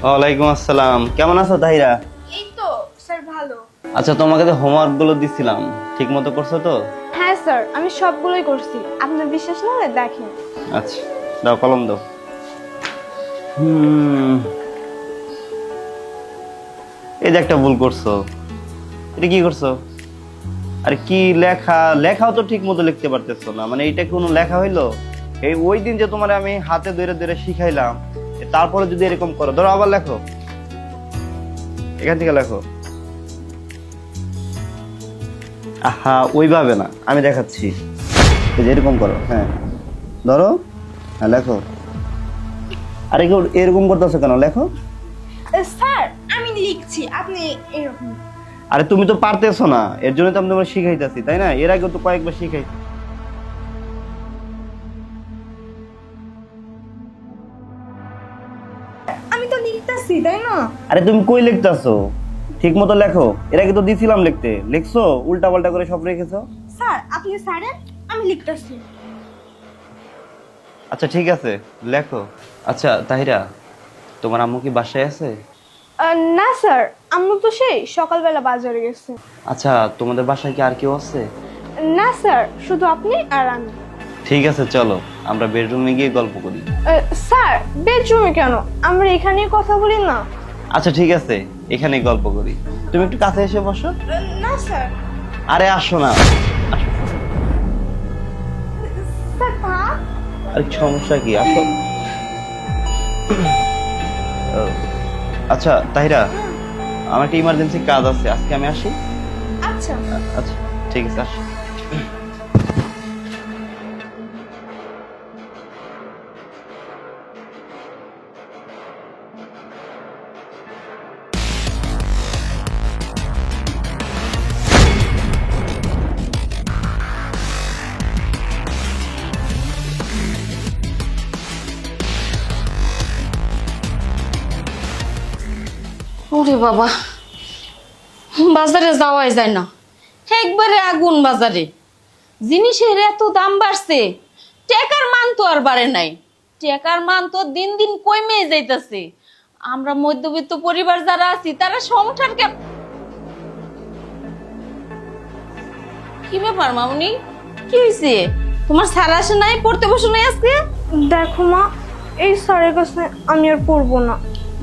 ওয়ালাইকুম আসসালাম। কেমন আছো তাহিরা? এই তো স্যার ভালো। আচ্ছা, তোমাকে যে হোমওয়ার্ক গুলো দিছিলাম ঠিক মতো করছো তো? হ্যাঁ স্যার, আমি সবগুলোই করছি। আপনার বিশ্বাস না হলে দেখেন। আচ্ছা, দাও কলম দাও। এই যে একটা ভুল করছো। এটা কি করছো? আরে কি লেখা, লেখাও তো ঠিক মতো লিখতে পারতেছো না। মানে এটা কোনো লেখা হইলো? এই ওই দিন যে তোমার আমি হাতে ধরে ধরে শিখাইলাম, তারপরে যদি এরকম করো, ধরো আবার লেখো, এখান থেকে লেখো। আহা, ওইভাবে না, আমি দেখাচ্ছি। এই যে এরকম করো, হ্যাঁ ধরো, হ্যাঁ লেখো। আরে কেউ এরকম করতেছো কেন? লেখো। স্যার আমি লিখছি, আপনি এরকম। আরে তুমি তো পারতেছো না, এর জন্য তো আমি তোমার শিখাইতেছি, তাই না? এর আগে তো কয়েকবার শিখাই। আমি তো লিখতেছি, তাই না? আরে তুমি কই লিখতেছো? ঠিক মতো লেখো। এর আগে তো দিছিলাম লিখতে, লিখছো উল্টা পাল্টা করে সব রেখেছো। স্যার আপনি স্যারের, আমি লিখতেছি। আচ্ছা ঠিক আছে, লেখো। আচ্ছা তাহিরা, তোমার আম্মু কি বাসায় আছে? না স্যার, আম্মু তো সেই সকালবেলা বাজারে গেছে। আচ্ছা, তোমাদের বাসায় কি আর কেউ আছে? না স্যার, শুধু আপনি আর আমি। ঠিক আছে, চলো আমরা বেডরুমে গিয়ে গল্প করি। স্যার বেডরুমে কেন? আমরা এখানেই কথা বলি না। আচ্ছা ঠিক আছে, এখানেই গল্প করি। তুমি একটু কাছে এসে বসো। না স্যার। আরে আসো না, আসো। স্যার পা। আরে সমস্যা কি, আসো। ও, আচ্ছা তাহিরা, আমার একটা ইমার্জেন্সি কাজ আছে, আজকে আমি আসি। আচ্ছা। আচ্ছা ঠিক আছে, আসি। ওরে বাবা, বাজারে যাওয়াই যায় না, একবারে আগুন বাজারে। জিনিসের এত দাম বাড়ছে, টাকার মান তো আর বাড়ে নাই। টাকার মান তো দিন দিন কমে যাইতেছে। আমরা মধ্যবিত্ত পরিবার যারা আছি তারা সংসারকে। কি ব্যাপার মামুনি, কি হয়েছে? তোমার স্যার আসে নাই, পড়তে বসে নাই আজকে? দেখো মা, এই স্যারের কাছে আমি আর পড়বো না।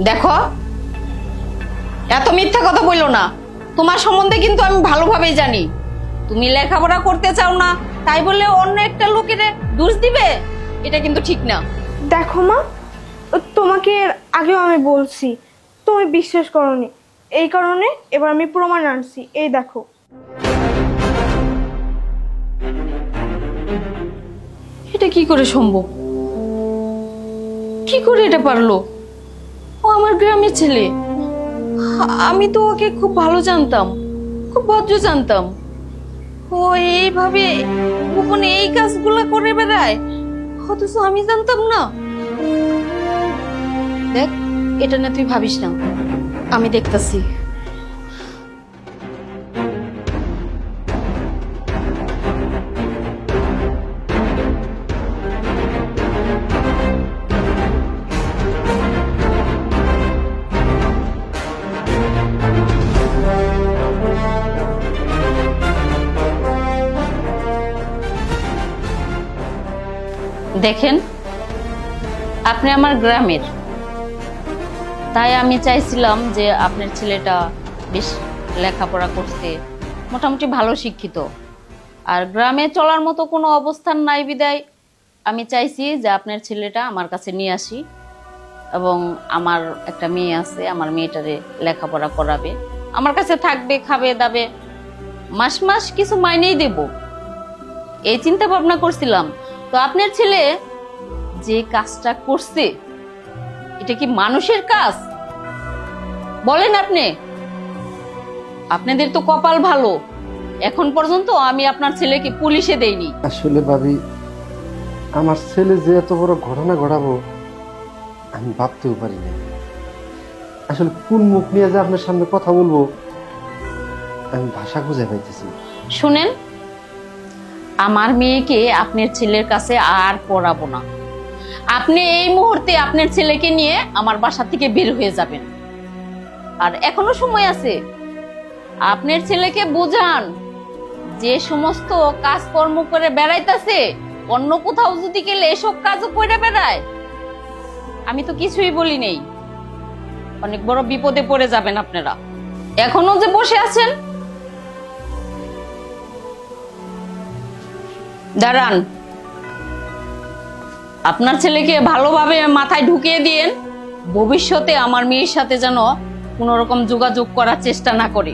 দেখো, এত মিথ্যা কথা বললো না। তোমার সম্বন্ধে কিন্তু আমি ভালোভাবেই জানি। তুমি লেখাপড়া করতে চাও না, তাই বলে অন্য একটা লোকের দোষ দিবে, এটা কিন্তু ঠিক না। দেখো মা, তোমাকে এর আগেও আমি বলছি, তুমি বিশ্বাস করোনি। এই কারণে এবার আমি প্রমাণ আনছি, এই দেখো। এটা কি করে সম্ভব? কি করে এটা পারলো? ও আমার গ্রামের ছেলে। আমি তো ওকে খুব ভালো জানতাম, খুব ভদ্র জানতাম। ও এইভাবে গোপনে এই কাজগুলা করে বেড়ায়, অথচ আমি জানতাম না। দেখ, এটা না তুই ভাবিস না, আমি দেখতাছি। দেখেন, আপনি আমার গ্রামের, তাই আমি চাইছিলাম যে আপনার ছেলেটা বেশ লেখাপড়া করছে, মোটামুটি ভালো শিক্ষিত, আর গ্রামে চলার মতো কোনো অবস্থান নাই বিদায় আমি চাইছি যে আপনার ছেলেটা আমার কাছে নিয়ে আসি, এবং আমার একটা মেয়ে আছে, আমার মেয়েটারে লেখাপড়া করাবে, আমার কাছে থাকবে, খাবে দাবে, মাস মাস কিছু মাইনেই দেব, এই চিন্তা ভাবনা করছিলাম। তো আপনার ছেলে যে কাজটা করছে, এটা কি মানুষের কাজ বলেন আপনি? আপনাদের তো কপাল ভালো, এখন পর্যন্ত আমি আপনার ছেলেকে পুলিশে দেইনি। আসলে ভাবি, আমার ছেলে যে এত বড় ঘটনা ঘটাবো আমি ভাবতেও পারি না। আসলে কোন মুখ নিয়ে যে আপনার সামনে কথা বলবো আমি ভাষা খুঁজে পাইতেছি। শুনেন, আমার মেয়েকে আপনার ছেলের কাছে আর পড়াবো না। আপনি এই মুহূর্তে আপনার ছেলেকে নিয়ে আমার বাসা থেকে বের হয়ে যাবেন। আর এখনো সময় আছে, আপনার ছেলেকে বুঝান যে সমস্ত কাজকর্ম করে বেড়াইতেছে, অন্য কোথাও যদি গেলে এসব কাজও করে বেড়ায়। আমি তো কিছুই বলি নেই, অনেক বড় বিপদে পড়ে যাবেন আপনারা। এখনো যে বসে আছেন, দাঁড়ান, আপনার ছেলেকে ভালোভাবে মাথায় ঢুকিয়ে দিয়েন, ভবিষ্যতে আমার মেয়ের সাথে যেন কোনো রকম যোগাযোগ করার চেষ্টা না করে।